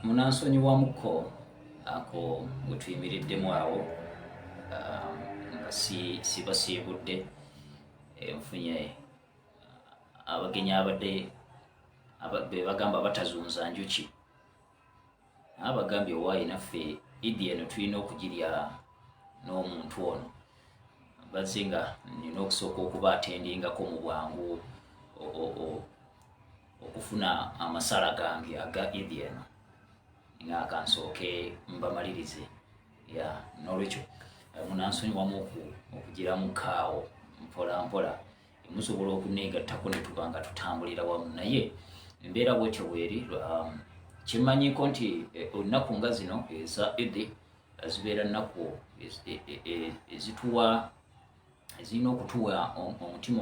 munansonyiwa muko ako gwetuyimiriddemu awo nga sibasiibudde nfunye abagenyi abadde be bagamba batazunza njuki abagambye owaayi naffe idi eno tulina okugirya n'omuntu ono bazze nga nina okusooka okuba atendingako mu bwangu okufuna amasala gange aga idi eno nga kansooke mbamalirize n'olwekyo munansonyiwamu okugiramu kaawo mpola mpola musobola okuneegattako ne tuba nga tutambulira wamu naye embeera bwetyo bweri kimanyiko nti olunaku nga zino eza idi zibeera nnaku zirina okutuwa omutima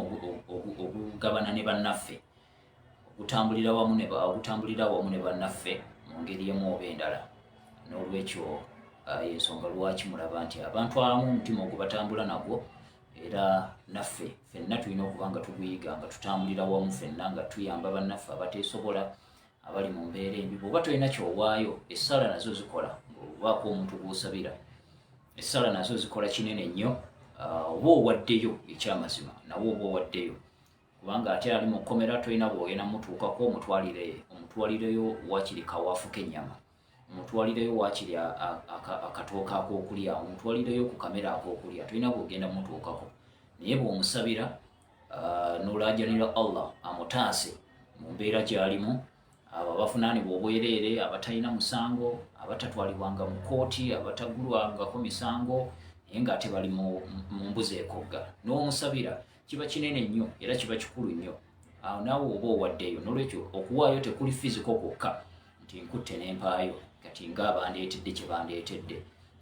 ogugabana ne bannaffe okutambulira wamu ne bannaffe mu ngeri emu oba endala n'olwekyo ensonga lwaki mulaba nti abantu abamu omutima ogwo batambula nagwo era naffe ffenna tulina okuba nga tuguyiga nga tutambulira wamu ffenna nga tuyamba bannaffe abateesobola abali mu mbeera embi bw'oba tolina kyowaayo essala nazo zikola ng'obaako omuntu gw'osabira essala nazo zikola kinene nnyo oba owaddeyo ekyamazima nawe oba owaddeyo kubanga ate ali mu kkomera tolina bw'ogenda mutuukako omutwalireyo wakiri kawaafu k'ennyama omutwalireyo wakiri akatooka ak'okulya omutwalireyo ku kamera ak'okulya tolina bw'ogenda mutuukako naye bw'omusabira n'olaajanira Allah amutaase mu mbeera gy'alimu abo abafunaanibwa obwereere abatalina musango abatatwalibwanga mu kooti abatagulwangako misango naye ng'ate bali mu mbuzi ekogga n'omusabira kiba kinene nnyo era kiba kikulu nnyo awo naawe oba owaddeyo n'olwekyo okuwaayo tekuli fiziko kwokka nti nkutte n'empaayo kati ng'abandeetedde kye bandeetedde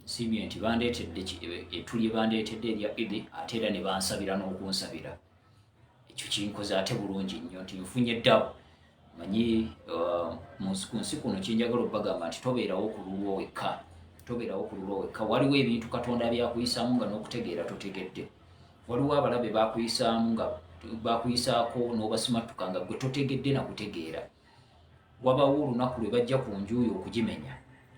nsiimye nti bandeetedde etulye bandeetedde erya idi ate era ne bansabira n'okunsabira ekyo kinkoze ate bulungi nnyo nti nfunye eddawo manyi ku nsi kuno kyenjagala obbagamba nti tobeerawo ku lulwo wekka waliwo ebintu katonda byakuyisaamu nga n'okutegeera totegedde waliwo abalabe bakuyisaamu nga bakuyisaako n'obasimatuka nga gwe totegedde nakutegeera wabawo olunaku lwe bajja ku njuuyo okugimenya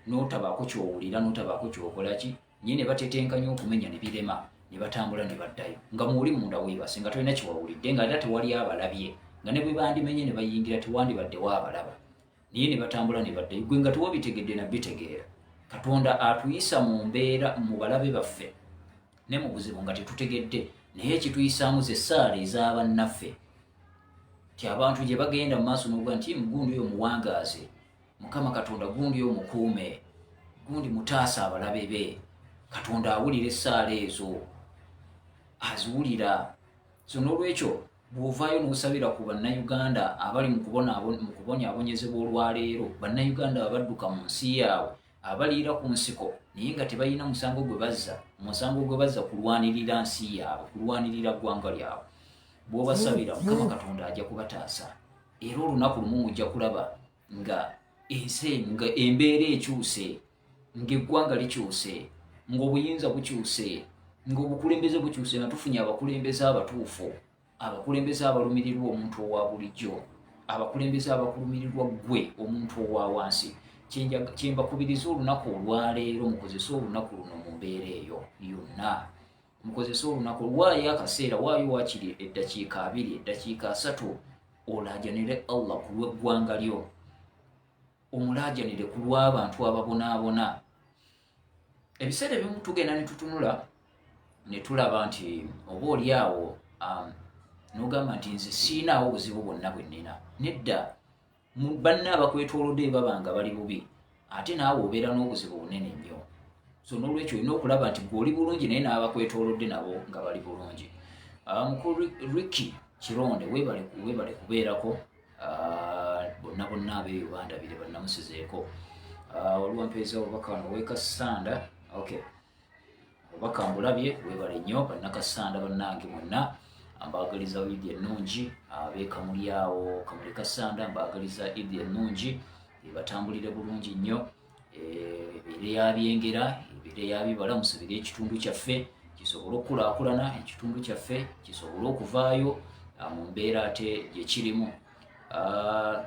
n'otabaako kyowulira n'otabaako kyokolaki nye ne batetenkanya okumenya ne birema ne batambula ne baddayo nga muuli munda weebase nga tolina kyewawulidde nga era tewali abalabye nga ne bwe bandimenye ne bayingira tewandibaddewo abalaba naye ne batambula ne baddayo gwe nga tewabitegedde nabbitegeera katonda atuyisa mu mbeera mu balabe baffe ne mu buzibu nga tetutegedde naye ekituyisaamu ze ssaala ez'abannaffe ti abantu gye bagenda mu maaso n'okuga nti gundi oyo muwangaaze mukama katonda gundi oyo mukuume gundi mutaasa abalabe be katonda awulira essaala ezo aziwulira so n'olwekyo bw'ovaayo n'osabira ku bannayuganda abali mu kubonyaabonyezebwa olwaleero bannayuganda abadduka mu nsi yaabwe abaliira ku nsiko naye nga tebalina musango gwe bazza kulwanirira nsi yaabwe kulwanirira ggwanga lyabwe bw'obasabira mukama katonda ajja kubataasa era olunaku lumu mujja kulaba nga nga embeera ekyuse ng'eggwanga likyuse ng'obuyinza bukyuse ng'obukulembeze bukyuse nga tufunye abakulembeze abatuufu abakulembeze abalumirirwa omuntu owa bulijjo abakulembeze abakulumirirwa ggwe omuntu owa wansi kyembakubiriza olunaku olwaleero mukozese olunaku luno mu mbeera eyo yonna mukozese olunaku waayo akaseera waayo wakiri eddakiika 2 eddakiika 3 olaajanire Allah ku lw'eggwanga lyo omulaajanire ku lw'abantu ababonaabona ebiseera ebimu tugenda ne tutunula ne tulaba nti oba oli awo n'ogamba nti nze siinaawo obuzibu bwonna bwe nnina nedda banna abakwetoolodde baba nga bali bubi ate naawe obeera n'obuzibu bunene nnyo so n'olwekyo olina okulaba nti gw'oli bulungi naye n'abakwetoolodde nabo nga bali bulungi mukulu Ricky Kironde weebale kubeerako bonna abeeyo bandabire bannamusizeeko waliwo mpeeza obubaka wano w'ekasanda obubaka mbulabye weebale nnyo bannakasanda bannange mwonna mbagaliza idi ennungi abeekamuli awo kamuli kasanda mbagaliza idi ennungi batambulire bulungi nnyo ebiire yabyengera ebiire yabibala musabire ekitundu kyaffe kisobole okukulaakulana ekitundu kyaffe kisobole okuvaayo mu mbeera ate gye kirimu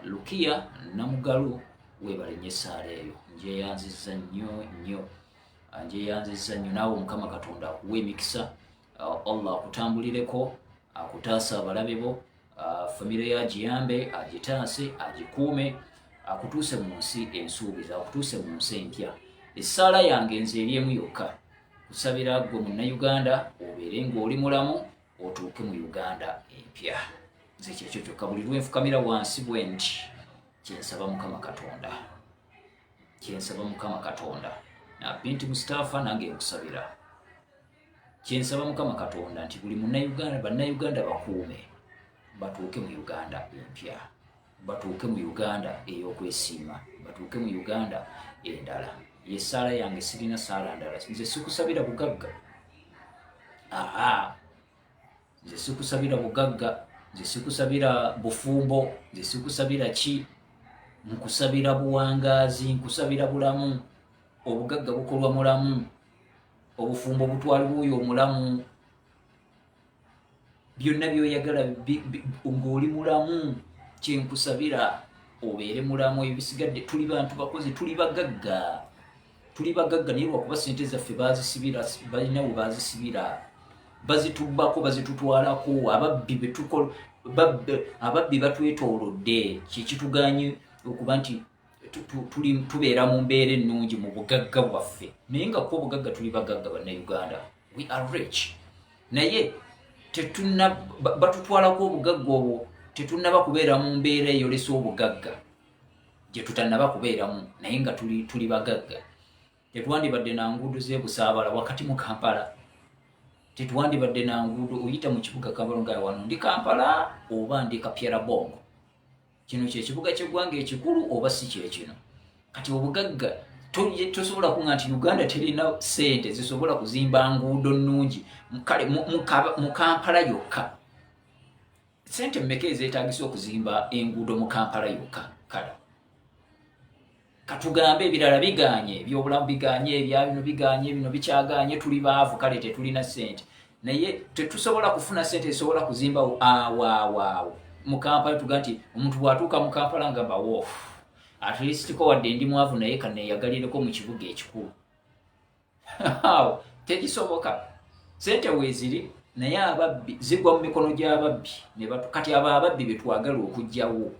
Lukia Namugalu webalenye essaala eyo njeyanziza nnyo naawe Mukama Katonda akuwa emikisa, Allah akutambulireko, akutaasa abalabe bo, famire ya agiyambe, agitaase, agikuume, akutuuse mu nsi ensuubiza, akutuuse mu nsi empya. Essaala yange nze eri emu yokka, kusabira gwe Munnayuganda obeere ng'oli mulamu, otuuke mu Uganda empya. Nze kyekyo kyokka, buli lwenfukamira wansi bwe nti kyensaba Mukama Katonda. Na binti Mustafa nange nkusabira. Kyensaba Mukama Katonda nti buli Munnayuganda, Bannayuganda bakuume, batuuke mu Uganda empya, batuuke mu Uganda ey'okwesiima, batuuke mu Uganda endala. Ye ssaala yange, sirina ssaala ndala. Nze sikusabira bugagga. Nze sikusabira bugagga, nze sikusabira bufumbo, nze sikusabira ki, nkusabira buwangaazi, nkusabira bulamu. Obugagga bukolwa mulamu, obufumbo butwalibwa oyo omulamu, byonna byoyagala ng'oli mulamu. Kyenkusabira obeere mulamu. Ebisigadde tuli bantu bakozi, tuli bagagga naye lwakuba ssente zaffe bazisibira, balina we bazisibira, bazitubbako, bazitutwalako. Ababbi batwetoolodde, kyekituganye okuba nti tubeera mu mbeera ennungi mu bugagga bwaffe. Naye nga ko obugagga tuli bagagga, Bannayuganda, we are rich, naye batutwalako obugagga obwo, tetunnaba kubeera mu mbeera eyolesa obugagga gye tutannaba kubeeramu, naye nga tuli bagagga. Tetuwandibadde na nguudo z'ebusaabala wakati mu Kampala, tetuwandibadde na nguudo oyita mu kibuga Kampala nga wano ndi Kampala oba ndi Kapyera Bongo. Kino kyekibuga ky'eggwanga ekikulu oba si kyekino? Kati obugagga tosobola kunga nti Uganda terina ssente zisobola kuzimba nguudo nnungi. Kale mu Kampala yokka ssente mmeka ezeetaagisa okuzimba enguudo mu Kampala yokka? Kale katugambe ebirala biganye, ebyobulamu biganye, ebya bino biganye, bino bikyaganye, tuli baavu, kale tetulina ssente. Naye tetusobola kufuna ssente ezisobola kuzimba awo mu Kampala. Tuga nti omuntu bw'atuuka mu Kampala nga bawoofu, at least ko wadde ndi mwavu naye kaneeyagalireko mu kibuga ekikulu. Tekisoboka. Ssente weeziri, naye ababbi zigwa mu mikono gy'ababbi. Kati abo ababbi be twagala okuggyawo,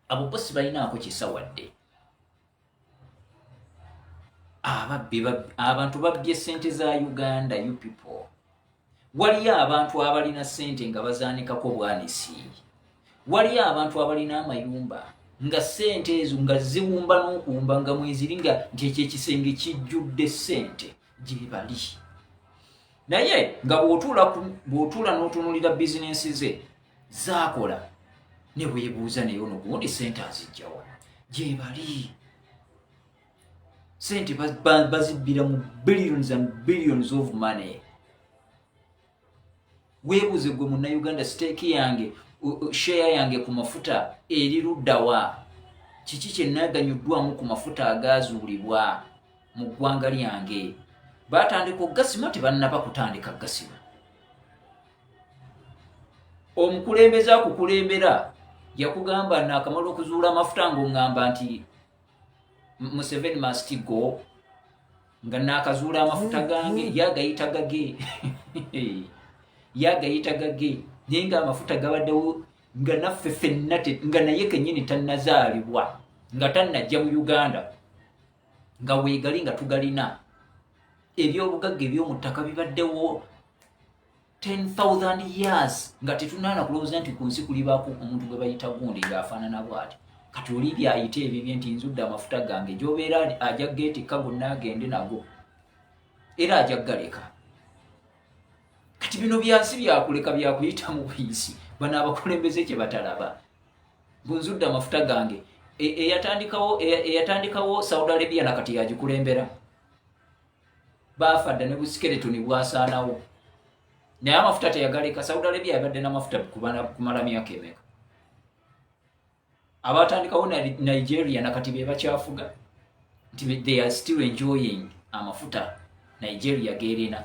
abo bo si balinaako kisa wadde. Abantu babbye ssente za Uganda, you people. Waliyo abantu abalina ssente nga bazaanikako bwanisi. Waliyo abantu abalina amayumba nga ssente ezo nga ziwumba n'okuwumba nga mweziri nga nti ekyo ekisenge kijjudde ssente gye bali. Naye nga bw'otuula n'otunuulira bizinensi ze zaakola, ne weebuuza naye ono gundi ssente azijjawa gye bali. Ssente bazibbira mu billions and billions of money. Weebuuze gwe Munnayuganda, siteeki yange, share yange ku mafuta eri luddawa? Kiki kye nnaaganyuddwamu ku mafuta agaazuulibwa mu ggwanga lyange? Baatandika okugasima, tebannaba kutandika gasima. Omukulembeze akukulembera yakugamba naakamala okuzuula amafuta ng'oŋŋamba nti Museveni must go, nga naakazuula amafuta gange yagayita gage naye nga amafuta gabaddewo nga naffe ffenna nga naye kennyini tannazaalibwa, nga tannajja mu Uganda, nga weegali nga tugalina. Ebyobugagga eby'omu ttaka bibaddewo 10,000 years nga tetunaana kulowooza nti ku nsi kulibaako omuntu gwe bayita gundi ng'afaanana bw'ati. Kati oli byayita ebibye nti nzudde amafuta gange, gy'obeera ajja geetikka gonna agende nago era ajja galeka. Kati bino byansi byakuleka byakuyita mu buyisi. Bano abakulembeze kye batalaba. Bunzudde amafuta gange. Eyatandikawo Saudi Arabia nakati yagikulembera. Baafadda ne busikeletoni bwasaanawo. Naye amafuta teyagaleka. Saudi Arabia yabadde n'amafuta kumala myaka emeka. Abatandikawo Nigeria nakati be bakyafuga. They are still enjoying amafuta Nigeria gerina.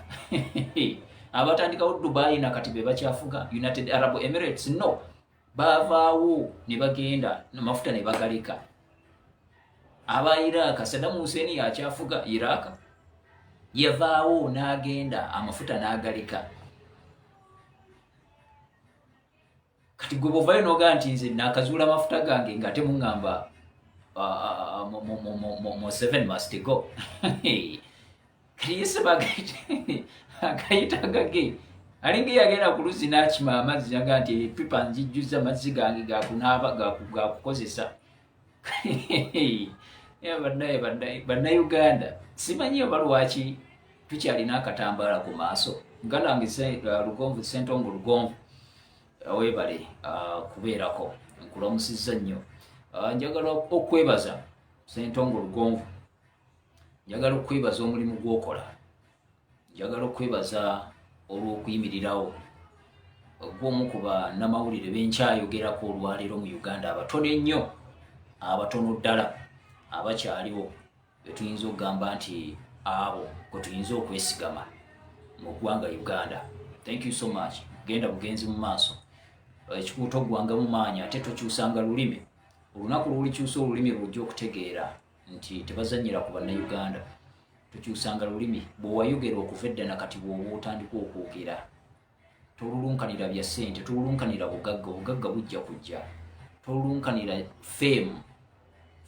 Abatandikawo Dubai nakati be bakyafuga. United Arab Emirates no. bavaawo ne bagenda amafuta ne bagaleka. Aba Iraq, Saddam Hussein yakyafuga Iraq, yavaawo n'agenda amafuta n'agaleka. Kati gwe bw'ovaayo n'ogaa nti nze naakazuula amafuta gange ng'ate muŋŋamba mo 7 must go. Kati yese agayita gage alinga yagenda ku luzzi n'akima amazzi yaga nti epipa nzijjuza amazzi gange gakunaaba gakukozesa. Bannayuganda simanyi oba lwaki tukyalina akatambaala ku maaso. Muganda wange Lugonvu Ssentongo Lugonvu weebale kubeerako, nkulamusizza nnyo. Njagala okwebaza Ssentongo Lugonvu, njagala okwebaza omulimu gw'okola, njagala okwebaza olw'okuyimirirawo gw'omu ku bannamawulire b'enkyayogerako olwaleero mu Uganda, abatono ennyo, abatono ddala abakyaliwo betuyinza okugamba nti abo kwe tuyinza okwesigama mu ggwanga Uganda. Thank you so much. Genda bugenzi mu maaso, ekikuuta oggwanga mu maanyi ate tokyusanga lulimi. Olunaku lw'olikyusa olulimi lw'ojja okutegeera nti tebazannyira ku bannayuganda. Tokyusanga lulimi, bw'owayogera okuva edda na kati bw'oba otandika okwogera. Tolulunkanira bya ssente, tolulunkanira bugagga, obugagga bujja kujja. Tolulunkanira feemu,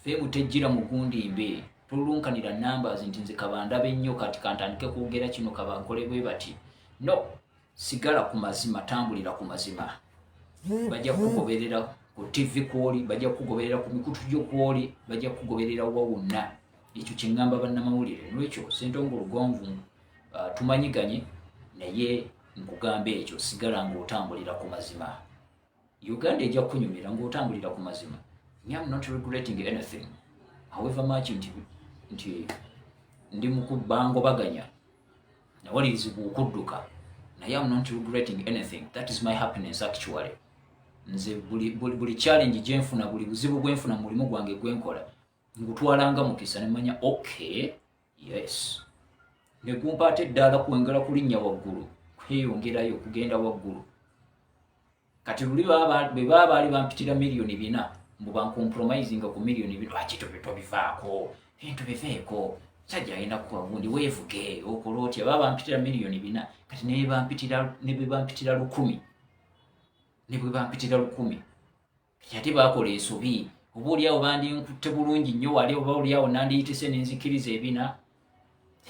feemu tejjira mu gundimbe. Tolulunkanira numbers nti nze kabandaba ennyo kati kantandike kwogera kino kabankole bwe bati. No, sigala ku mazima, tambulira ku mazima. Bajja kugoberera ku TV kwoli, bajja kugoberera ku mikutu gyo kwoli, bajja kugoberera wa wonna. Ekyo kye ŋŋamba bannamawulire. N'ekyo Ssentongo Lugonvu tumanyiganye naye nkugamba ekyo, sigala ng'otambulira ku mazima. Uganda ejja kunyumira ng'otambulira ku mazima. I'm not regretting anything. However much nti ndi mu kubangobaganya nawalirizibwa okudduka, naye I'm not regretting anything. That is my happiness actually. Nze buli challenge gye nfuna, buli buzibu bwe nfuna mu mulimu gwange gwe nkola, ngutwalanga mukisa ne manya okay, yes. Ne gumpaate eddala kwengera kulinnya waggulu, kweyongerayo kugenda waggulu. Kati luli bwe baba baali bampitira miliyoni 4 mbu bankompromisinga ku miliyoni 2, lwaki tobivaako, tobiveeko, sajja alina kukola gundi weevuge okola otya. Baba bampitira miliyoni 4 kati ne bwe bampitira 1000, ne bwe bampitira 1000 kati baakola ensobi. Oba oliawo bandinkutte bulungi nnyo wali, oba oliawo nandiyitise n'enzikiriza ebina,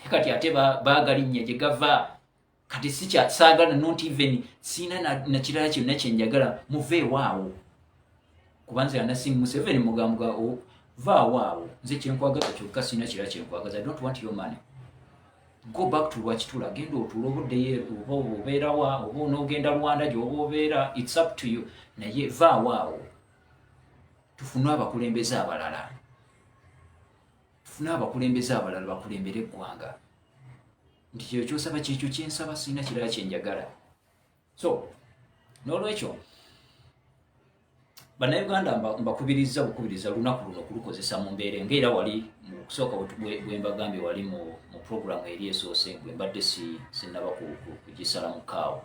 kati ate baagalinnya gye gava. Kati saagala not even sina na kirala kyonna kye njagala, muveewaawo. Kuba nze anasimu Museveni mugamuga vaawaawo, nze kyenkwagaza kyokka sina kirala kyenkwagaza. I don't want your money. Go back to Lwakitula, genda otuula obuddeyo, oba obeerawa, oba onoogenda Rwanda gy'oba obeera, it's up to you. Naye vaawaawo. Tufune abakulembeze abalala. Tufune abakulembeze abalala bakulembere eggwanga. Nti kyo kyosaba kyekyo kyensaba, sina kirala kye njagala. So, n'olwekyo bannayuganda mbakubiriza bukubiriza lunaku luno kulukozesa mu mbeera ng'era wali mu kusooka bwe mbagambye wali mu programu eri esoose gwe mbadde sinnaba kugisala mu kaawo,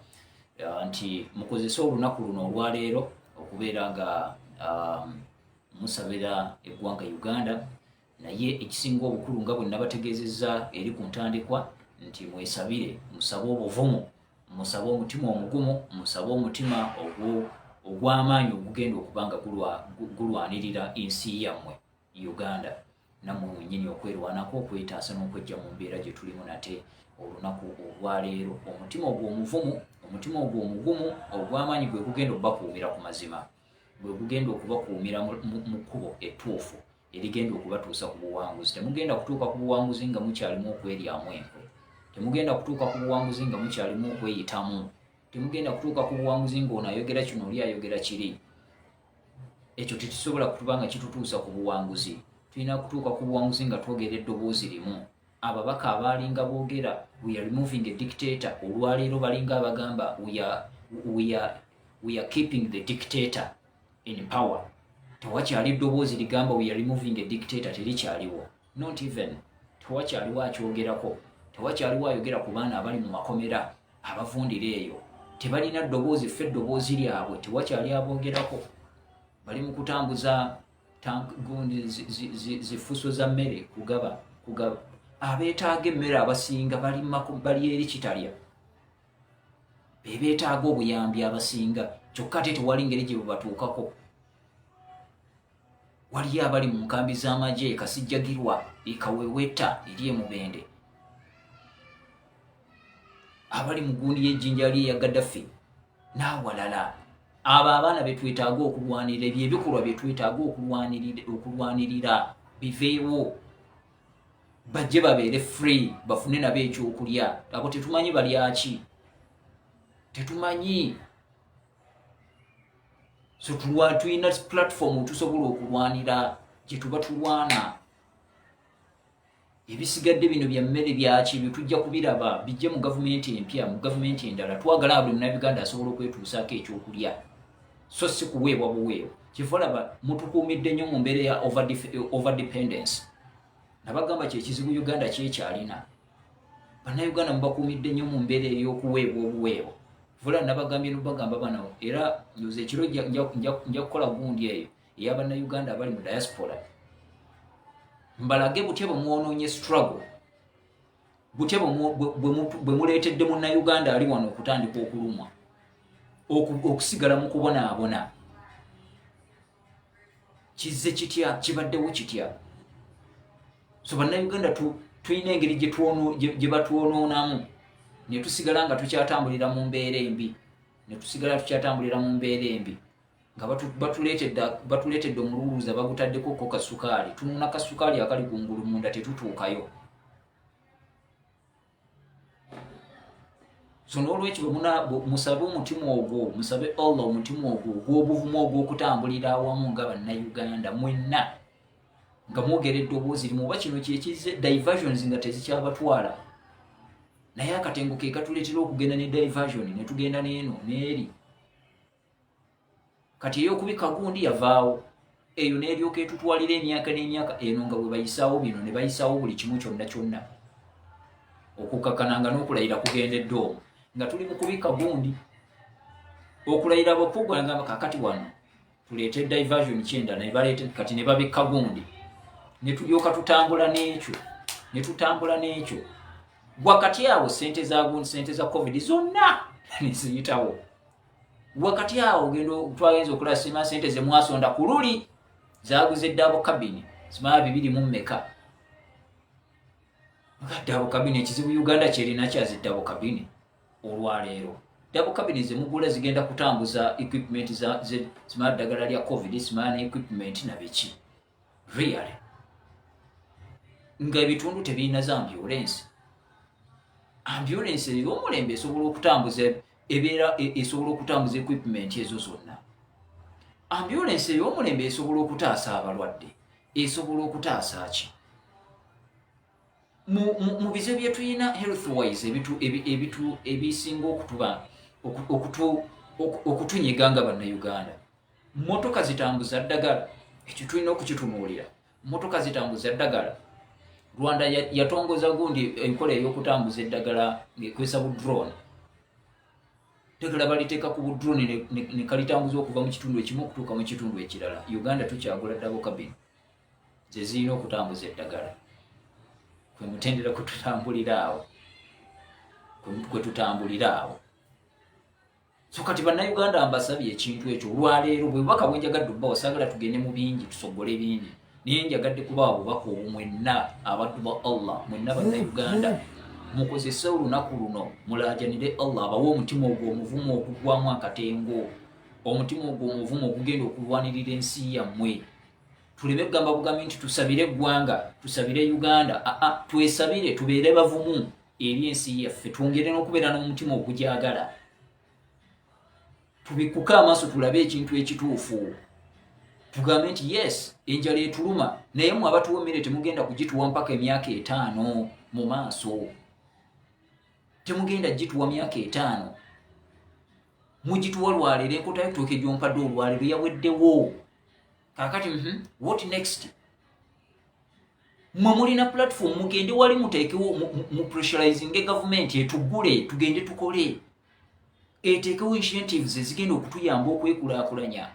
nti mukozese olunaku luno olwaleero okubeera nga musabira eggwanga Uganda, naye ekisinga obukulu nga bwe nabategeezezza eri ku ntandikwa nti mwesabire, musabe obuvumu, musabe omutima omugumu, musabe omutima ogw'amaanyi ogugenda okuba nga gulwanirira ensi yammwe Uganda, nammwe mwennyini okwerwanako, okwetaasa n'okwejja mu mbeera gye tulimu nate olunaku olwaleero. Omutima ogwo omuvumu, omutima ogwo omugumu ogw'amaanyi gwe gugenda okubakuumira ku mazima, gwe gugenda okubakuumira mu kkubo ettuufu erigenda okubatuusa ku buwanguzi. Temugenda kutuuka ku buwanguzi nga mukyalimu okweryamu enkwe, temugenda kutuuka ku buwanguzi nga mukyalimu okweyitamu, temugenda kutuuka ku buwanguzi ng'ono ayogera kino oli ayogera kiri. Ekyo tekisobola kutuba nga kitutuusa ku buwanguzi. Tulina kutuuka ku buwanguzi nga twogera eddoboozi limu. Ababaka abaalinga boogera we are removing a dictator, olwaleero balinga abagamba we are keeping the dictator in power. Tewakyali ddoboozi ligamba we are removing a dictator, terikyaliwo. Not even tewakyaliwo akyogerako, tewakyaliwo ayogera ku baana abali mu makomera abavundira eyo tebalina ddoboozi ffe eddoboozi lyabwe tewakyali abogerako bali mu kutambuza gundi zifuso za mmere kugaba abeetaaga emmere abasinga bali eri kitalya bebeetaaga obuyambi abasinga kyokka ate tewali ngeri gye bwebatuukako waliyo abali mu nkambi z'amagye Kasijjagirwa Kaweweta eri Mubende abali mu gundi y'ejjinja lye ya Gaddafi n'awalala abo abaana betwetaaga okulwanirira ebyebikolwa byetwetaaga okulwanirira biveewo bajje babeere free bafune nabo ekyokulya abo tetumanyi balyaki tetumanyi so tulina platform tusobola okulwanira gye tuba tulwana ebisigadde bino bya mmere byaki bitujja kubiraba bijje mu gavumenti empya mu gavumenti endala twagala buli munnayuganda asobola okwetuusaako ekyokulya so si kuweebwa buweebwa kifolaba mutukuumidde nnyo mu mbeera ya over dependence nabagamba kyekizibu Uganda kyekyalina bannayuganda mubakuumidde nnyo mu mbeera ey'okuweebwa obuweebwa vula nabagambye nubagamba bano era nyoza ekiro nja kukola gundi eyo ey'abannayuganda abali mu diaspora mbalage butya bwemwonoonye struggle butya bwe muleetedde munnayuganda ali wano okutandika okulumwa okusigala mu kubonaabona kizze kitya kibaddewo kitya so bannayuganda tulina engeri gye batwonoonamu ne tusigala nga tukyatambulira mu mbeera embi nga batuleetedde omululuuza bagutaddeko ko kasukaali tununa kasukaali akali kungulu munda tetutuukayo so n'olwekyo musabe omutima ogwo musabe Allah omutima ogwo gw'obuvumu ogw'okutambulira awamu nga bannayuganda mwenna nga mwogera eddoboozi limu oba kino kyekize diversions nga tezikyabatwala naye akatengo ke katuleetera okugenda ne diversion ne tugenda n'eno n'eri kati ey'okubika gundi yavaawo eyo n'eryoka etutwalira emyaka n'emyaka eno nga bwe bayisaawo bino ne bayisaawo buli kimu kyonna okukakkananga n'okulayira kugendedde omwo nga tuli mu kubika gundi okulayira abapugwanga kakati wano tuleete diversion kyenda kati ne babikka gundi ne tulyoka tutambula n'ekyo wakati awo sente za covid zonna neziyitawo wakati awo twagenza okulasima sente ze mwasonda ku luli zaguze dabo kabini simaya 200 dabo kabini ekizibu Uganda kyerina kyazi dabo kabini olwaleero dabo kabini ze mugula zigenda kutambuza equipment simaya ddagala lya covid simaya ne equipment na biki really nga ebitundu tebirina za ambulance ey'omulembe esobola okutambuza esobola okutambuza equipment ezo zonna ambulance ey'omulembe esobola okutaasa abalwadde esobola okutaasa ki mu bize bye tulina health wise ebitu ebisinga okutunyiga nga bannayuganda motoka zitambuza ddagala ekyo tulina okukitunuulira motoka zitambuza ddagala Rwanda yatongoza gundi enkola ey'okutambuza eddagala ng'ekozesa budrone ddagala baliteeka ku budrone ne kalitambuza okuva mu kitundu ekimu okutuuka mu kitundu ekirala Uganda tukyagula dabo kabini ze zirina okutambuza eddagala kwe mutendera kwe tutambulira awo so kati bannayuganda mbasabye ekintu ekyo olwaleero bwe bubaka bwenjagadde obba osaagala tugende mu bingi tusogole bingi niye njagadde kuba obubaka obwo mwenna abaddu ba Allah mwenna bannayuganda mukozese olunaku luno mulaajanire Allah abawe omutima ogwo omuvumu okugwamu akatengo omutima ogwo omuvumu okugenda okulwanirira ensi yammwe tuleme kugamba bugambi nti tusabire eggwanga tusabire Uganda twesabire tubeere bavumu eri ensi yaffe twongere n'okubeera n'omutima ogugyagala tubikuke amaaso tulabe ekintu ekituufu tugambe nti yes enjala etuluma naye mwe abatuwa emmere temugenda kugituwa mpaka emyaka 5 mu maaso temugenda gituwa myaka 5 mugituwa lwaleero enkota y'ettooke gy'ompadde olwaleero yaweddewo kakati what next mwe mulina platform mugende wali muteekewo mu pressurizing government etugule tugende tukole etekewo incentives ezigenda okutuyamba okwekulaakulanya.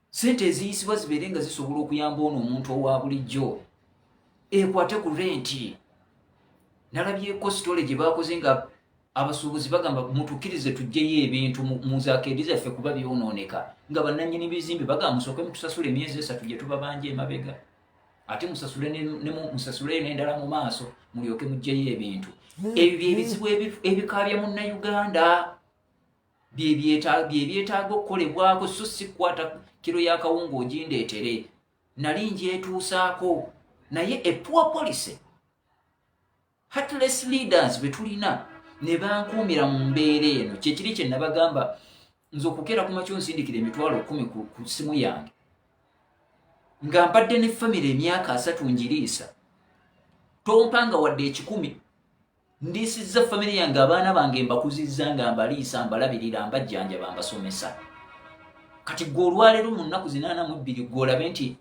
Sente eziyisibwa zibeere nga zisobola okuyamba ono omuntu owa bulijjo. Ekwate ku renti. Nalabyeko sitole gye baakoze nga abasuubuzi bagamba mutukkirize tuggyeyo ebintu mu zaakeedi zaffe kuba byonooneka, nga bannannyini bizimbe bagamba musooke mutusasule emyezi 3 gye tubabanja emabega, ate musasuleyo n'endala mu maaso mulyoke muggyeyo ebintu. Ebyo byebizibu ebikaabya munnayuganda bye byetaaga okukolebwako, so si kukwata kiro ya kawunga ogindeetere nali njetuusaako. Naye a poor policy, heartless leaders betulina ne bankuumira mu mbeera eno. Kyekiri kye nabagamba nze okukeera ku makyo nsindikira emitwalo 10 ku simu yange nga mpadde ne famire emyaka 3 njiriisa, tompanga wadde 10. Ndiisizza famire yange, abaana bange mbakuzizza nga mbaliisa, mbalabirira, mbajjanja, mbasomesa. Kati gwe olwaleero mu nnaku 82 gw'olabe nti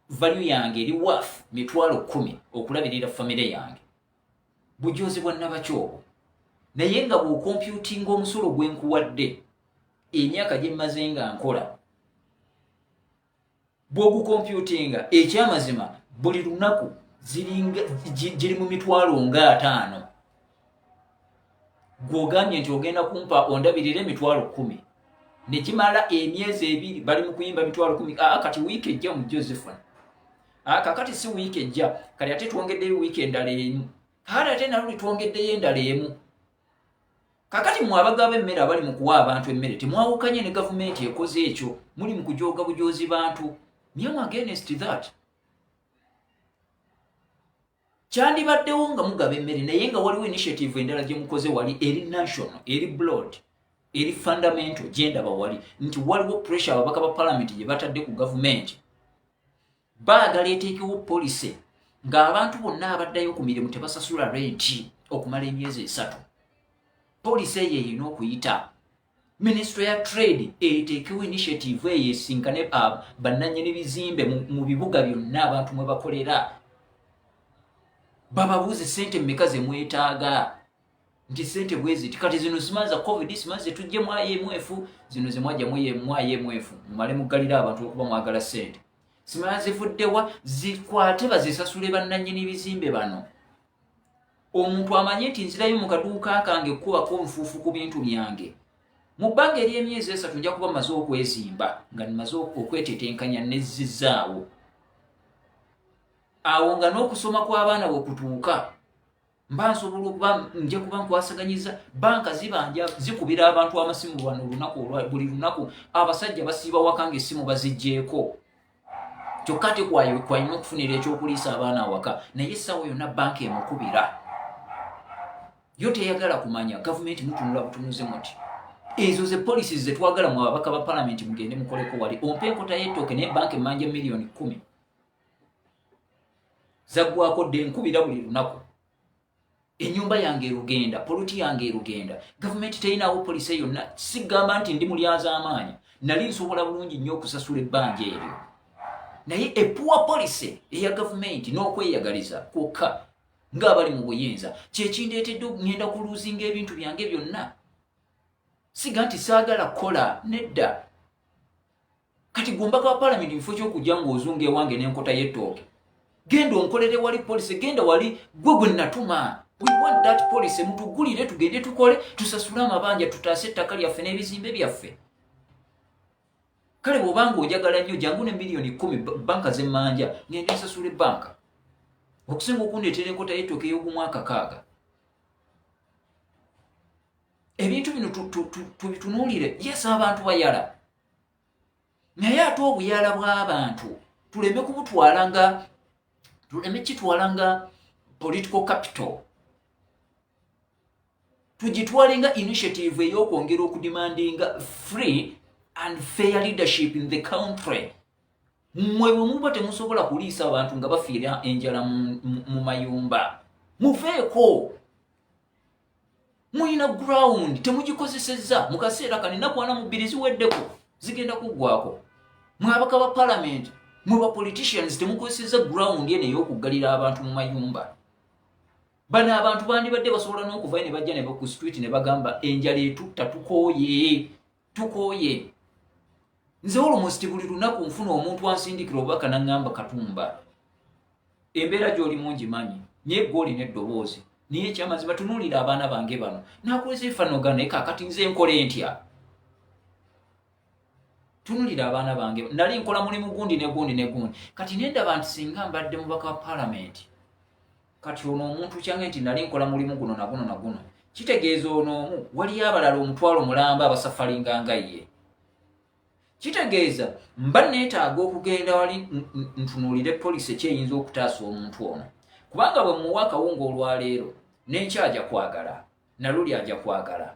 value yange eri waafu mitwalo 10 okulabirira famire yange. Bujoozi bwa nabakyobo. Naye nga bw'okomputinga omusolo gwe nkuwadde emyaka gye mmaze nga nkola, bw'ogukomputinga ekyamazima buli lunaku giri mu mitwalo nga 5. Gw'ogambye nti ogenda kumpa ondabirire mitwalo 10 ne kimala emyezi 2 bali mu kuyimba mitwalo 10. Kati wiiki ejja mu Josephine, kakati si wiiki ejja, kati ate twongeddeyo wiiki endala emu, kale ate naluli twongeddeyo endala emu. Kakati mwabagaba emmere abali mu kuwa abantu emmere temwawukanye ne gavumenti ekoze ekyo, muli mu kujooga bujoozi bantu. Me am against that. Kyandibaddewo nga mugaba emmere naye nga waliwo initiative endala gye mukoze wali eri national, eri broad, eri fundamental gye ndaba wali nti waliwo pressure ababaka ba parliament gye batadde ku gavumenti. Baagala eteekewo policy ng'abantu bonna abaddayo ku mirimu tebasasula renti okumala emyezi 3. Policy eyo erina okuyita. Ministry ya Trade eteekewo initiative eyo esinkane bannannyini bizimbe mu bibuga byonna abantu mwe bakolera. Bababuuze sente mmeka ze mwetaaga, nti sente bweziti. Kati zino zimaza COVID, zimaze tujje mu IMF, zino ze mwajja mu IMF mumale mugalira abantu okuba mwagala sente. Zimaze zivuddewa, zikwate bazisasule bannannyini bizimbe bano. Omuntu amanye nti nzirayo mu kaduuka kange kubako nfuufu ku bintu byange. Mu bbanga ery'emyezi 3 nja kuba maze okwezimba nga nimaze okwetetenkanya nezzizaawo. Awo nga n'okusoma kw'abaana bwe kutuuka mba nsobola okuba nja kuba nkwasaganyiza. Banka zibanja zikubira abantu amasimu bano buli lunaku, abasajja basiiba wakange essimu baziggyeko. Kyokka ate kwalina okufunira ekyokuliisa abaana awaka, naye essaawa yonna banka emukubira. Yo teyagala kumanya gavumenti mutunula butunuze muti. Ezo ze policies ze twagala mu ababaka ba parliament mugende mukoleko wali. Ompe enkota y'ettooke ne banka emmanja miliyoni 10. Zaggwako dde nkubira buli lunaku. Ennyumba yange erugenda, poloti yange erugenda. Gavumenti teyinaawo policy yonna. Sigamba nti ndi mulyaza amaanyi. Nali nsobola bulungi nnyo okusasula ebbanja eryo. Naye a poor policy eya gavumenti n'okweyagaliza kwokka ng'abali mu buyinza kyekindeetedde ngenda kuluuzinga ebintu byange byonna. Siga nti saagala kola nedda. Kati gumbaka wa parliament mufo ky'okujja ng'ozunga ewange n'enkota y'ettooke. Genda onkolere wali policy, genda wali gwe natuma. We want that policy. Mutugulire tugende tukole, tusasule amabanja, tutaase ettaka lyaffe n'ebizimbe byaffe. Kale bw'obanga ojagala nnyo jangu ne miliyoni 10 banka z'emmanja ngende nsasule banka. Okusinga okundeetera enkota y'ettooke ey'ogumwaka 6. Ebintu bino tubitunuulire. Yes, abantu bayala. Naye ate obuyala bw'abantu tuleme kitwala nga political capital. Tugitwale nga initiative ey'okwongera okudemandinga free and fair leadership in the country. Mmwe bwe muba temusobola kuliisa abantu nga bafiira enjala mu mayumba, muveeko. Muyina ground temugikozesezza mu kaseera kano ennaku 42 ziweddeko zigenda kuggwako. Mwabaka ba parliament, mwe ba politicians temukozesezza ground eno ey'okuggalira abantu mu mayumba. bano abantu bandibadde basobola n'okuvayo ne bajja ne ku street ne bagamba enjala etutta tukooye nze almost buli lunaku nfuna omuntu ansindikira obubaka naŋŋamba Katumba embeera gy'oli mungi manyi naye gwe olina eddoboozi naye ekyamazima tunuulira abaana bange bano nakolesa ebifaanano naye kaakati nze nkole ntya tunuulira abaana bange nali nkola mulimu gundi ne gundi kati nendaba nti singa mbadde mubaka wa paalamenti kati ono omuntu kyange nti nali nkola mulimu guno na guno kitegeeza ono omu waliyo abalala omutwalo mulamba abasafalinga nga ye kitegeeza mba neetaaga okugenda wali ntunuulire polisi ekyeyinza okutaasa omuntu ono kubanga bwe muwa akawunga olwaleero n'enkyaja kwagala naluli ajja kwagala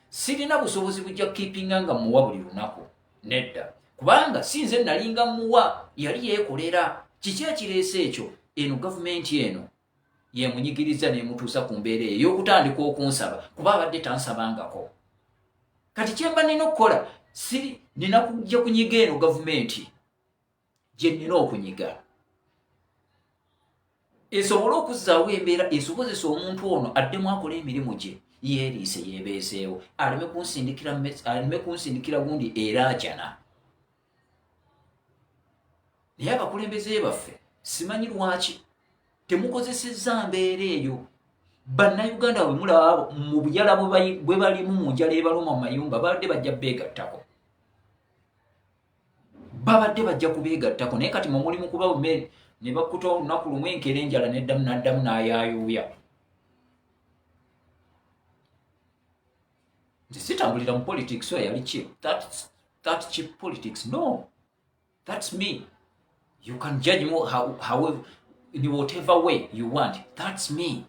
sirina busobozi bujja kukipinga nga muwa buli lunaku nedda kubanga sinze nalinga muwa yali yeekolera kiki ekireese ekyo eno gavumenti eno yemunyigiriza nemutuusa ku mbeera eyo ey'okutandika okunsaba kuba abadde tansabangako kati kyemba nina okukola siri nina kujja kunyiga eno gavumenti gye nina okunyiga esobole okuzzaawo embeera esobozesa omuntu ono addemu akola emirimu gye yeeriise yeebeeseewo aleme kunsindikira gundi era ajana naye abakulembeze baffe simanyi lwaki temukozesezza mbeera eyo bannayuganda bwe mulaba mu bujala bwe balimu mu njala ebaluma mu mayumba babadde bajja beegattako naye kati mulimu kuba bummere ne bakkuta olunaku lumu enkeera enjala n'addamu n'ayaayuuya nze sitambulira mu politics oyo yali cheap that cheap politics no that's me you can judge me however in whatever way you want that's me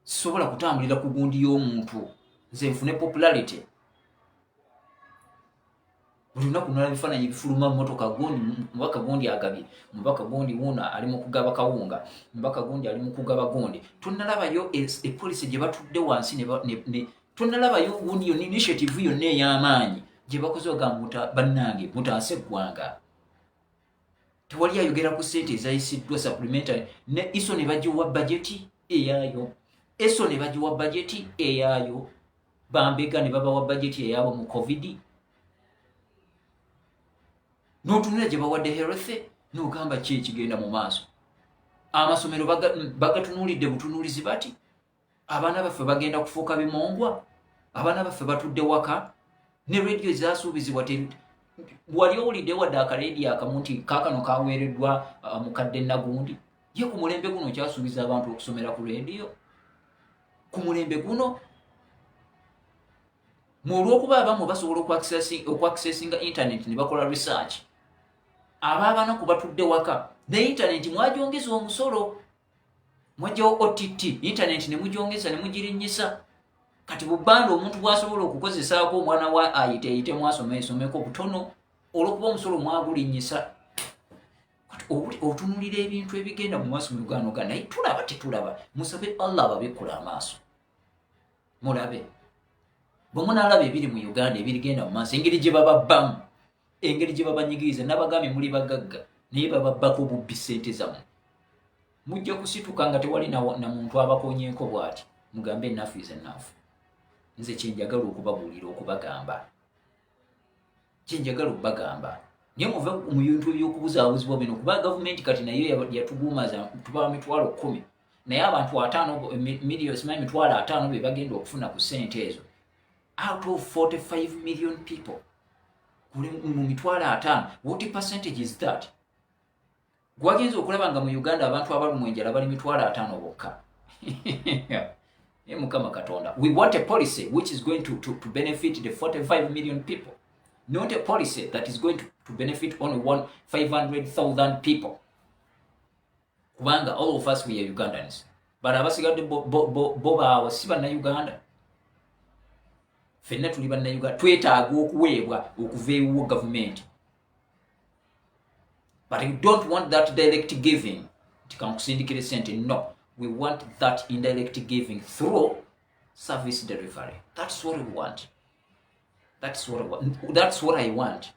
sisobola kutambulira ku gundi y'omuntu nze nfune popularity buli lunaku nolaba ebifaananyi bifuluma mu motoka gundi mubaka gundi agabye mubaka gundi wuno ali mu kugaba kawunga mubaka gundi ali mu kugaba gundi tonnalabayo epolisi gye batudde wansi tonnalabayo gundi yonna initiative yonna ey'amaanyi gye bakoze ogamba bannange mutaase eggwanga tewali ayogera ku ssente ezayisiddwa supplementary ne iso ne bagiwa bajeti eyaayo bambega ne babawa bajeti eyaabo mu covid n'otunula gye bawadde health n'ogamba ki ekigenda mu maaso amasomero bagatunuulidde butunuulizi bati abaana baffe bagenda kufuuka bimongwa abaana baffe batudde waka ne radio ezasuubizibwa wali owulidde wadde akaleediyo akamu nti kaakano kaweereddwa mukadde nagundi ye ku mulembe guno kyasuubiza abantu okusomera ku radio ku mulembe guno olw'okuba abamu basobola okuaccessinga internet ne bakola research abaabanaku batudde waka ne internet mwagyongeza omusolo mwajjawo OTT internet ne mugyongeza ne mugirinnyisa kati bubbanda omuntu bwasobola okukozesaako omwana wa ayite mwasomeko butono olw'okuba omusolo mwagulinnyisa kati otunulira ebintu ebigenda mu maaso mu Uganda naye tulaba tetulaba musabe Allah ababikkula amaaso mulabe bwe munaalaba ebiri mu Uganda ebirigenda mu maaso engeri gye bababbamu engeri gye babanyigiriza n'abagambye muli bagagga naye bababbako bubbi ssente zammwe mujja kusituka nga tewali na muntu abakonyeeko bw'ati mugambe ennafu is enough nze kyenjagala okubagamba naye muve mu bintu by'okubuzaabuzibwa bino kuba gavumenti kati nayo yatugumaza tuba mitwalo 10 naye abantu 5 million simanyi mitwalo 5 be bagenda okufuna ku ssente ezo out of 45 million people kuli mu mitwalo 5 what percentage is that gwagenza okulaba nga mu Uganda abantu abalumu enjala bali mitwalo 5 bokka Mukama Katonda. We want a policy which is going to benefit the 45 million people, not a policy that is going to benefit only 500,000 people. Kubanga all of us we are Ugandans, but abasigadde boba wasiba na Uganda. Fenna tuli banna Uganda twetaaga okuweebwa okuveewo government. But you don't want that direct giving. Tikankusindikire sente no. We want that indirect giving through service delivery. That's what we want. That's what I want.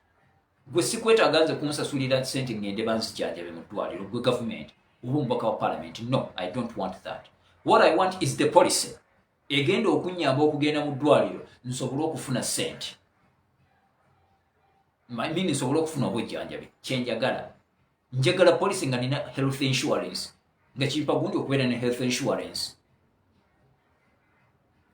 gwe sikwetaaganze kunsasulira sente ngende banzijanjabe mu ddwaliro gwe government oba omubaka wa parliament. No, I don't want that. What I want is the policy egenda okunyamba okugenda mu ddwaliro nsobole okufuna sente. Mimi nsobole okufuna obujjanjabi kyenjagala. Njagala policy nga nina health insurance nga kimpa gundi okubeera ne health insurance.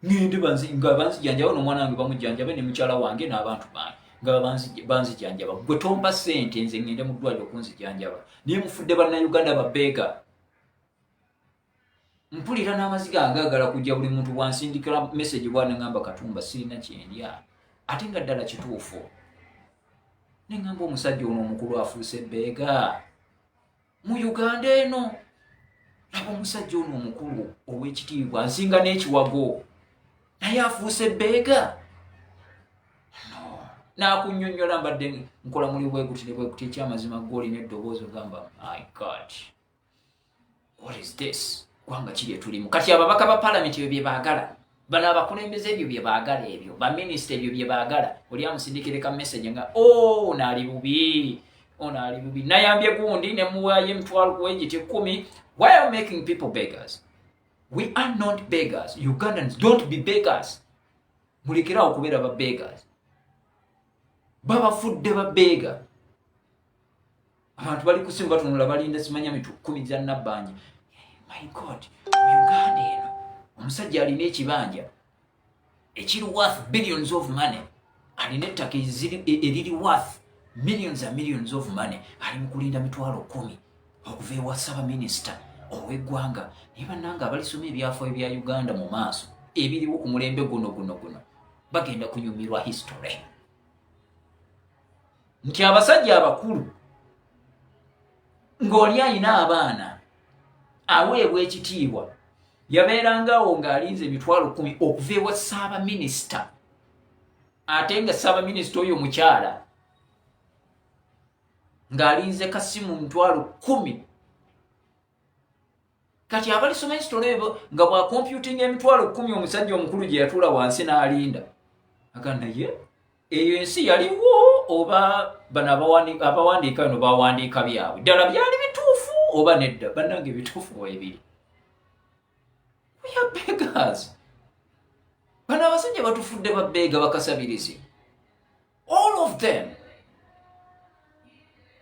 Ngende banzijanjaba n'omwana wange bamujjanjabe ne mukyala wange n'abantu bange nga banzijanjaba. Gwe tompa sente nze ngende mu ddwaliro okunzijanjaba. Niye mufudde bannayuganda babbeega. Mpulira n'amaziga agaagala kujja buli muntu bwansindikira message bwanangamba Katumba sirina kyendya. Ate nga ddala kituufu. Nengamba omusajja ono omukulu afuuse bbeega. Mu Uganda eno laba omusajja ono omukulu ow'ekitiibwa nsinga n'ekiwago naye afuuse bbeega. No. Naakunnyonnyola mbadde nkola muli bwekuti ekyamazima gw'olina eddoboozi ogamba my God, what is this? Kwanga kiri etulimu kati ababaka ba parliament ebyo bye baagala, bano abakulembeze ebyo bye baagala, ebyo baminisita ebyo bye baagala. Oli amusindikire ka message nga naali bubi, naali bubi, nayambye gundi ne muwaayo emitwalo kuwegiti 10. Why are you making people beggars? We are not beggars. Ugandans don't be beggars. Mulekerawo okubeera ba beggars. Babafudde ba beggar. Abantu bali kusimba batunula balinda simanya mitu 10 za nabbanja. My God, Uganda eno omusajja alina ekibanja ekiri worth billions of money, alina ettaka eriri worth millions and millions of money, ali mu kulinda mitwalo 10 okuva ewa Ssaabaminisita ow'eggwanga. Naye bannange abalisoma ebyafaayo bya Uganda mu maaso ebiriwo ku mulembe guno bagenda kunyumirwa history nti abasajja abakulu ng'oli alina abaana aweebwa ekitiibwa yabeerangawo ng'alinze emitwalo 10 okuva ewa Ssaabaminisita, ate nga Ssaabaminisita oyo mukyala ng'alinze kasimu mitwalo 10. Kati abalisoma history ebo nga bwa computing emitwalo 10 omusajja omukulu gye yatuula wansi n'alinda aganda ye eyo ensi yaliwo oba bano abawandiika bino bawandiika byabwe ddala byali bituufu oba nedda. Bannange bituufu webiri. We are beggars. Bano abasajja batufudde babbeega bakasabirizi, all of them.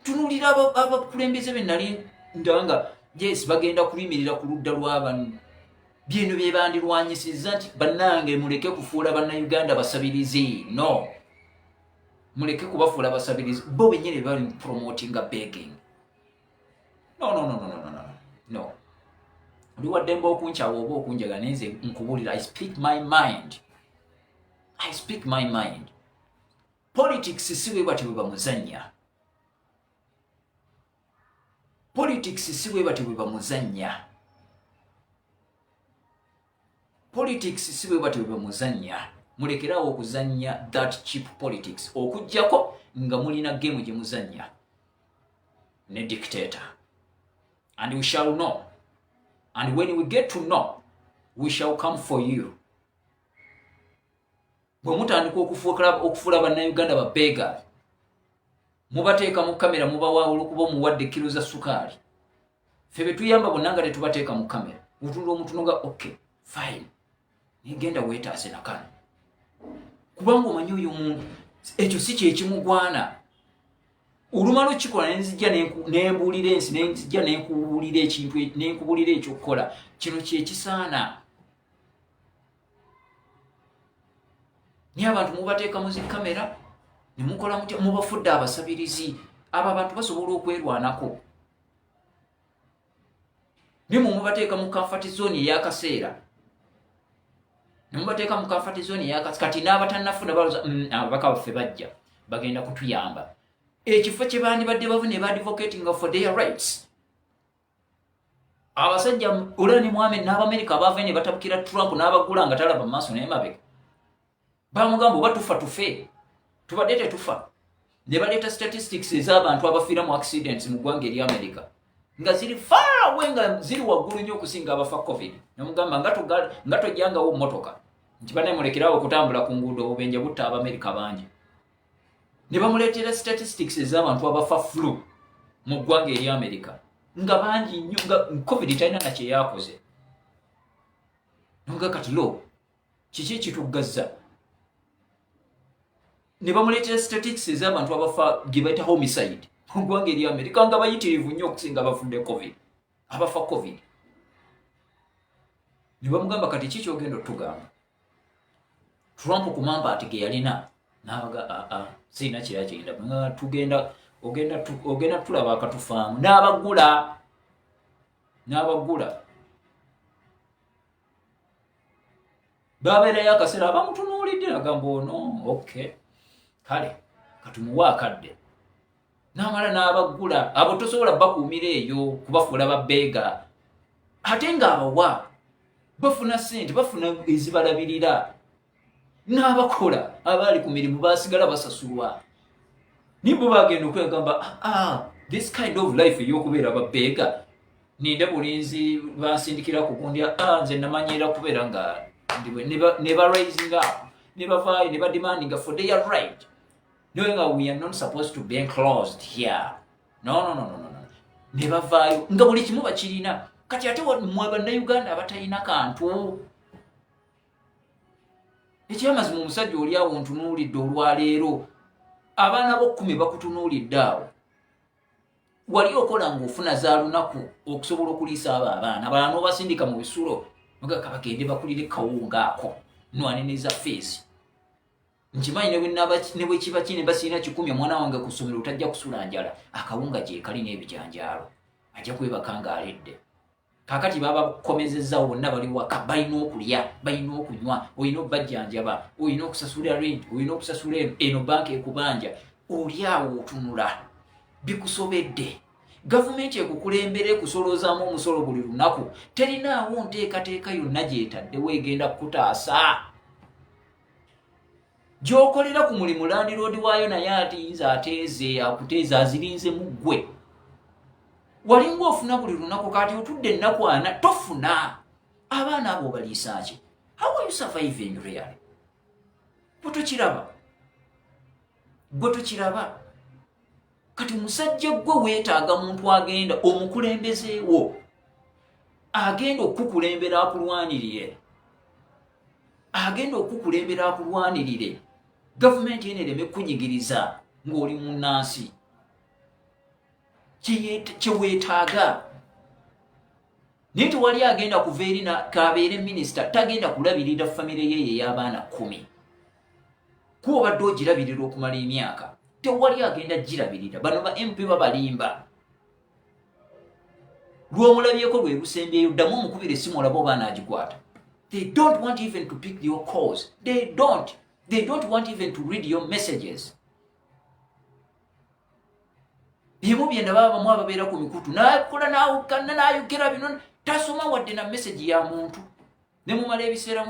Tunulira abakulembeze be nali ndanga yes bagenda kulimirira ku ludda lw'abantu byeno bye bandirwanyisiza nti bannange muleke kufuula bannayuganda basabirizi. No, muleke kubafuula basabirizi. Bo benyini bali promoting a begging. No. Ndi waddemba okunkyawa oba okunjaga nenze nkubulira. I speak my mind. Politics siwe bati bwe bamuzannya. Politics siwe bati bwe bamuzannya. Mulekerawo okuzannya that cheap politics okujjako nga mulina game gye muzannya ne dictator. And we shall know. And when we get to know, we shall come for you. Bwe mutandika okufuula bannayuganda ba beggars, mubateeka mu kamera mubawaawula okuba muwadde kilo za sukaali. Ffe be tuyamba bonna nga tetubateeka mu kamera. Mutunula omuntu nga okay, fine. Nigenda weetaase nakano. Kubanga omanyi oyo omuntu ekyo si kyekimugwana. Olumala okikola nenzijja nembuulira ensi, nenzijja nenkubuulira ekintu, nenkubuulira ekyokukola. Kino kyekisaana. Naye abantu mubateeka mu zikamera ne mukola mutya, mubafudde abasabirizi. Abo abantu basobola okwerwanako. Ne mubateeka mu comfort zone ey'akaseera. Mubateeka mu comfort zone ey'akaseera. Kati n'abatannafuna baloza ababaka baffe bajja bagenda kutuyamba. Ekifo kye bandibadde bavu ne badvocating for their rights. Abasajja olani Muhammad n'Abamerika baava ne batabukira Trump n'abagula nga talaba maaso n'emabega. Bamugamba oba tufa tufe. Tubadde tetufa. Ne baleeta statistics ez'abantu abafiira mu accidents mu ggwanga eri America nga ziri far away, nga ziri waggulu nnyo okusinga abafa COVID. Namugamba nga tojjangawo mmotoka nti banaye mulekerawo okutambula ku nguudo obubenje butta Abamerika bangi. ne bamuleetera statistics ez'abantu abafa flu mu ggwanga eri America nga bangi nnyo nga covid talina na kye yakoze nga kati lo kiki kitugazza ne bamuleetera statistics ez'abantu abafa gye bayita homicide mu ggwanga eri America nga bayitirivu nnyo okusinga abafudde covid abafa covid ne bamugamba kati kiki ogenda otugamba Trump kumamba ati ge yalina n'abaga sina kira kigenda nga tugenda ogenda tulaba akatufaamu n'abagula babeerayo akaseera abamutunuulidde agamba ono okay kale katumuwa akadde n'amala n'abagula abo tosobola bakuumira eyo kubafuula babbeega ate ng'abawa bafuna ssente bafuna ezibalabirira n'abakola abaali ku mirimu basigala basasulwa nibo bagenda okwegamba this kind of life ey'okubeera babbeega ninde bulinzi bansindikira ku gundi nze namanyiira kubeera nga ne ba raising up ne bavaayo ne bademandinga for their right knowing that we are not supposed to be enclosed here no ne bavaayo nga buli kimu bakirina kati ate mwe bannayuganda abatalina kantu ekyamazima omusajja oli awo ntunuulidde olwaleero abaana bo 10 bakutunuulidde awo wali okola ng'ofuna za lunaku okusobola okuliisa abo abaana balala n'obasindika mu bisulo nogaka bagende bakulire kawunga ako nwaneneza feesi nkimanyi ne bwe kiba kine basiina 10 omwana wange ku ssomero tajja kusula njala akawunga gye kali n'ebijanjaalo ajja kwebaka ng'aledde kakati babakomezezzawo bonna bali waka balina okulya balina okunywa olina obbajjanjaba olina okusasula rent olina okusasula eno banka ekubanja oli awo otunula bikusobedde gavumenti ekukulembera ekusolozaamu omusolo buli lunaku terinaawo nteekateeka yonna gyetaddewo egenda kukutaasa gy'okolera ku mulimu landiroodi waayo naye atinza ateeze akuteeza azirinze mu ggwe walinga ofuna buli lunaku kati otudde ennaku 4 tofuna abaana abo baliisa ki how are you surviving really gwe tokiraba kati musajja gwe weetaaga muntu agenda omukulembezeewo agenda okukulembera akulwanirire gavumenti eno ereme kunyigiriza ng'oli mu nnansi kyeweetaaga naye tewali agenda kuva eri kabeere minisita tagenda kulabirira famire ye ey'abaana 10 kuba obadde ogirabirira okumala emyaka tewali agenda girabirira bano ba MP babalimba lw'omulabyeko lwe lusembyeyo ddamu omukubira essimu olaba oba anaagikwata they don't want even to pick your calls they don't want even to read your messages bimu byenda babamu ababeera ku mikutu nakola naawukana naayogera bino tasoma wadde na message ya muntu ne mumala ebiseera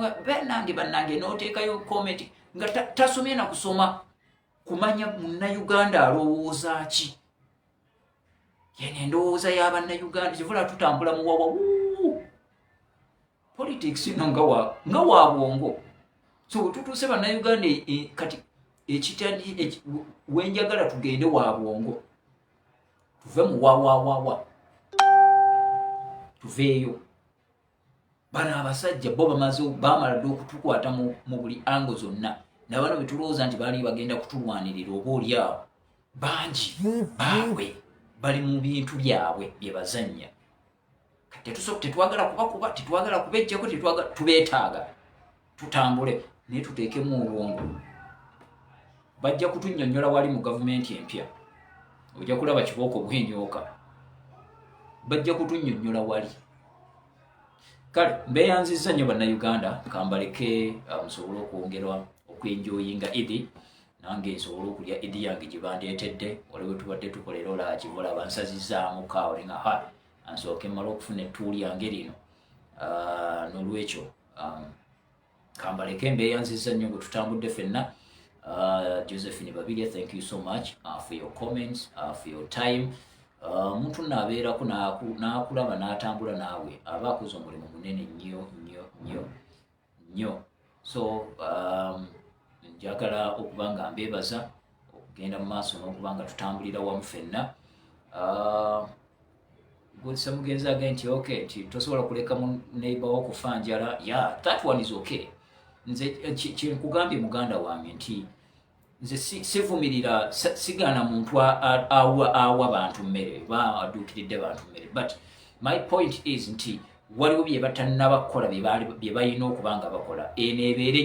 bannange n'oteekayo comment nga tasomye na kusoma kumanya munnayuganda alowooza ki yene endowooza y'abannayuganda kivula tutambula mu wawa politics ino nga wa bwongo so tutuuse bannayuganda kati ekitali wenjagala tugende wa bwongo tuve mu wawawawa tuveeyo bano abasajja bo bamala dde okutukwata mu buli ango zonna nabano betulowooza nti baali bagenda kutulwanirira oba oli awo bangi baabwe bali mu bintu byabwe bye bazannya tetwagala kubakuba tetwagala kubejjako tubeetaaga tutambule naye tuteekemu obwongo bajja kutunnyonnyola wali mu gavumenti empya ojja kulaba kibooko bwenyooka bajja kutunnyonnyola wali kale mbeeyanzizza nnyo bannayuganda kambaleke musobole okwongerwa okwenjoyinga idi nange nsobole okulya idi yange gye bandeetedde waliwo tubadde tukolera olaba kivola bansazizaamu kaawolenga ha ansooke mmala okufuna ettuuli yange lino n'olwekyo kambaleke mbeeyanzizza nnyo bwe tutambudde ffenna Josephine Babiria, thank you so much for your comments, for your time. Muntu nabeerako n'akulaba n'atambula naawe aba akoze omulimu munene nnyo so njagala okuba nga mbeebaza genda mu maaso n'okubanga tutambulira wamu ffenna. Gwe mugenzi again nti okay nti tosobola kuleka mu neighbor wo kufa njala. Yeah, that one is okay. Nze kyenkugambye muganda wange nti nze sivumirira sigana muntu awa bantu mmere aduukiridde bantu mmere, but my point is nti waliwo bye batannaba kukola bye balina okubanga bakola. Eneebeera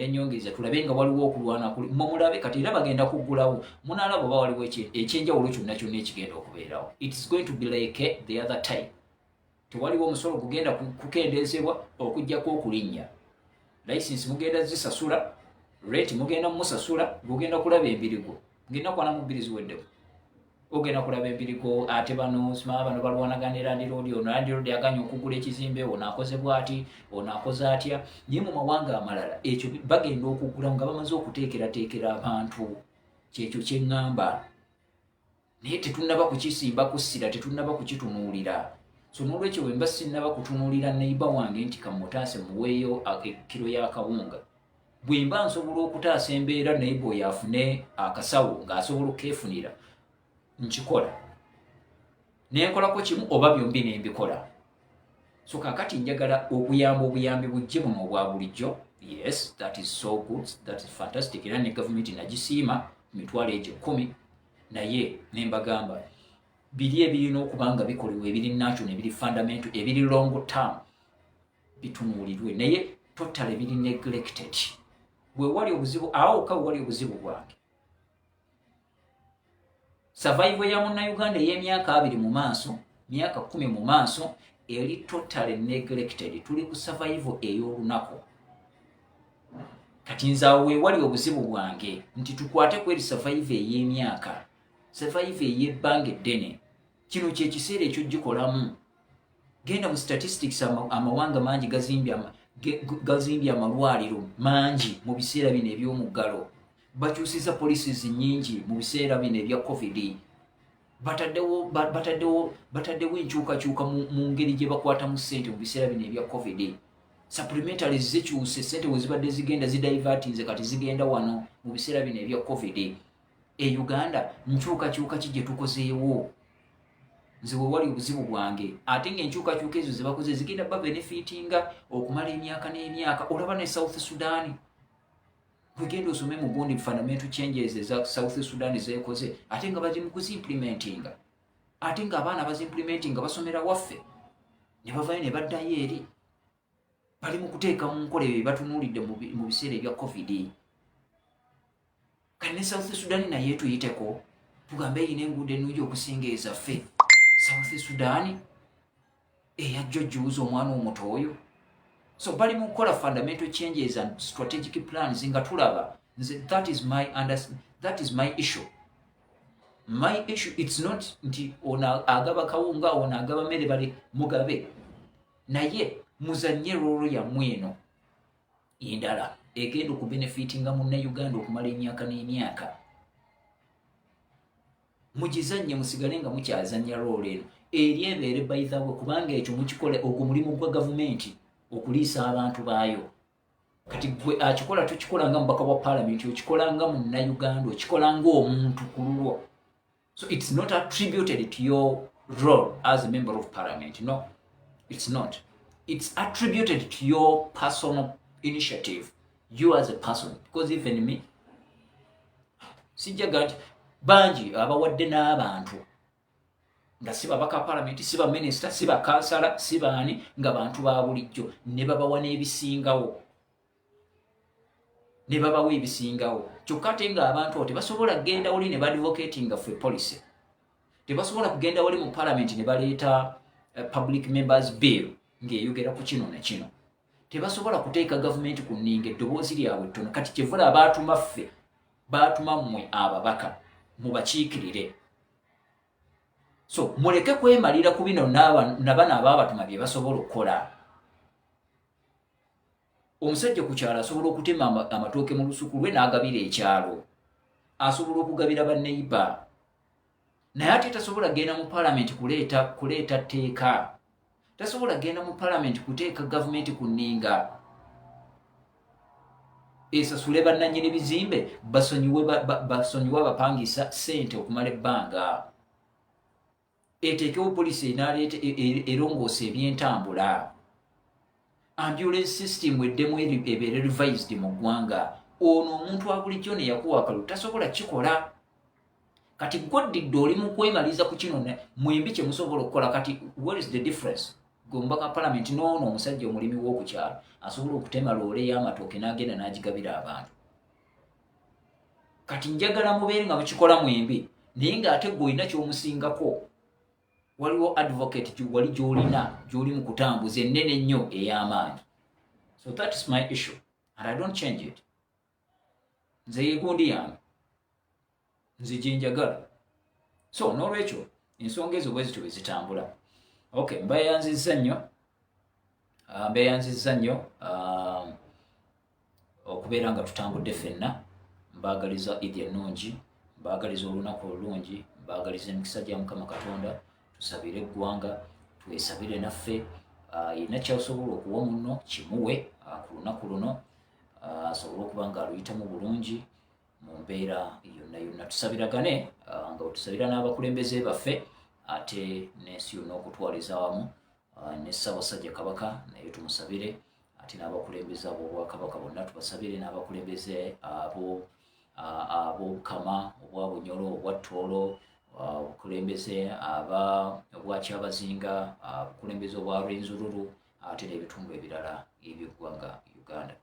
ennyongeza tulabe nga waliwo okulwana mulabe kati era bagenda kuggulawo munaalaba oba waliwo ekyenjawulo kyonna kyonna ekigenda okubeerawo. It is going to be like the other time. Tewaliwo omusolo gugenda kukendeezebwa okujjako okulinnya. License mugenda zisasula, rate mugenda musasula, gugenda kulaba embirigo. Ngenda kwana mu bbiri ziweddeko. Ogenda kulaba embirigo ate bano balwanaganira Landiroodi aganya okugula ekizimbe, ono akoze bw'ati, ono akoze atya. Naye mu mawanga amalala ekyo bagenda okugula nga bamaze okuteekerateekera abantu. Kyekyo kye ŋŋamba. Naye tetunnaba kukisimba kussira, tetunnaba kukitunuulira. So n'olwekyo bwe mba sinnaba kutunuulira neighbor wange nti kamutaase muweeyo kilo y'akawunga, bwe mba nsobola okutaasa embeera neighbor yafune akasawo ng'asobola okukeefunira, nkikola. Nenkolako kimu oba byombi nembikola. So kakati njagala obuyambi bujje buno obwa bulijjo. Yes, that is so good, that is fantastic. Era ne gavumenti nagisiima mitwalo egyo 10, naye nembagamba biri ebirina okubanga bikolebwa ebiri national, ebiri fundamental, ebiri long term bitunuulirwe, naye totally biri neglected. Bwe wali obuzibu awo wali obuzibu bwange. Survival ya Munnayuganda ey'emyaka 2 mu maaso, myaka 10 mu maaso eri totally neglected. Tuli ku survival ey'olunaku. Kati nze awo wali obuzibu bwange nti tukwate ku eri survival ey'emyaka, survival ey'ebbanga eddene. Kino kye kiseera ekyo gikolamu. Genda mu statistics amawanga mangi gazimbye amalwaliro mangi mu biseera bino eby'omuggalo. Bakyusiza policies nnyingi mu biseera bino ebya COVID. Bataddewo enkyukakyuka mu ngeri gye bakwatamu ssente mu biseera bino ebya COVID. Supplementaries zikyuse, ssente we zibadde zigenda zidivertinze kati zigenda wano mu biseera bino ebya COVID. Uganda nkyukakyuka ki gye tukozeewo? Nze we wali obuzibu bwange. Ate ng'enkyukakyuka ezo ze bakoze zigenda babenefitinga okumala emyaka n'emyaka. Olaba ne South Sudan. Kugenda osome mu gundi fundamental changes eza South Sudan zeekoze, ate nga bali mu kuzimplementinga. Ate nga abaana bazimplementinga basomera waffe. Ne bavayo ne baddayo eri. Bali mu kuteeka mu nkola ebyo batunuulidde mu biseera ebya COVID. Kati ne South Sudan naye tuyiteko, tugambe erina enguudo ennungi okusinga ezaffe. South Sudan eyajjojjuuza omwana omuto oyo. So bali mu kukola fundamental changes and strategic plans nga tulaba. That is my issue. My issue, it's not nti ona agaba kawunga, ona agaba mmere bali mugabe. Naye muzannye rolo yammwe eno endala egenda okubenefitinga Munnayuganda okumala emyaka n'emyaka. Mugizannye musigale nga mukyazannya rolo eno eri ebeere by the way, kubanga ekyo mukikole ogwo mulimu gwa gavumenti okuliisa abantu baayo. Kati gwe akikola tukikola nga mubaka wa parliament, okikola nga Munnayuganda, okikola nga omuntu ku lulwo. So it's not attributed to your role as a member of parliament. No, it's not. It's attributed to your personal initiative, you as a person. Because even me, sijjaga bangi abawadde n'abantu nga siba baka parliament, siba minister, siba kansala, siba ani, nga bantu ba bulijjo ne babawa n'ebisingawo. Ne babawa ebisingawo. Kyokka ate nga abantu tebasobola kugenda wali ne badvocatinga for policy. Tebasobola kugenda wali mu parliament ne baleeta public members bill ng'eyogera ku kino ne kino. Tebasobola kuteeka gavumenti ku nninga eddoboozi lyabwe ttono. Kati kyevula abaatuma ffe, baatuma mmwe ababaka mubakiikirire. So muleke kwemalira ku bino nabana abaabatuma bye basobola okukola. Omusajja ku kyalo asobola okutema amatooke mu lusuku lwe n'agabira ekyalo. Asobola okugabira banneiba. Naye ate tasobola genda mu parliament kuleeta tteeka. Tasobola genda mu parliament kuteeka gavumenti ku nninga. esasule bannannyini bizimbe basonyiwe abapangisa ssente okumala ebbanga, eteekewo poliisi erongoosa ebyentambula, ambulance system eddemu ebeere revised mu ggwanga. Ono omuntu wa bulijjo ne yakuwa akalulu tasobola kikola. Kati gwoddidde oli mu kwemaliza ku kino mwembi kye musobola okukola. Kati what is the difference? Gombaka parliament noono omusajja omulimi w'okukyalo asobola okutema loole y'amatooke n'agenda n'agigabira abantu. Kati njagala mubeere nga mukikola mwembi, naye ng'ate gwe olina ky'omusingako. Waliwo advocate wali gy'oli mu kutambuza ennene ennyo ey'amaanyi. So that is my issue and I don't change it. Nze yegundi yange, nze gye njagala. So n'olwekyo ensonga ezo bwe zityo bwe zitambula. Okay, mbeyanzizza nnyo okubeera nga tutambudde ffenna. Mbaagaliza Eid ennungi, mbaagaliza olunaku olulungi, mbaagaliza emikisa gya Mukama Katonda. Tusabire eggwanga, twesabire naffe. Yenna ky'asobola okuwa munno kimuwe ku lunaku luno, asobole okuba nga aluyitamu bulungi mu mbeera yonna. Tusabiragane nga tusabira n'abakulembeze baffe, ate n'ensi yonna okutwaliza awamu ne Ssaabasajja Kabaka naye tumusabire, ate n'abakulembeze ab'Obwakabaka bonna tubasabire, n'abakulembeze ab'Obukama, obwa Bunyoro, obwa Tooro, obukulembeze obwakyabazinga, obukulembeze obwa Rwenzururu, ate n'ebitundu ebirala eby'eggwanga Uganda.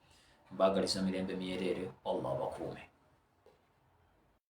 Mbaagaliza mirembe myereere. Allah abakuume.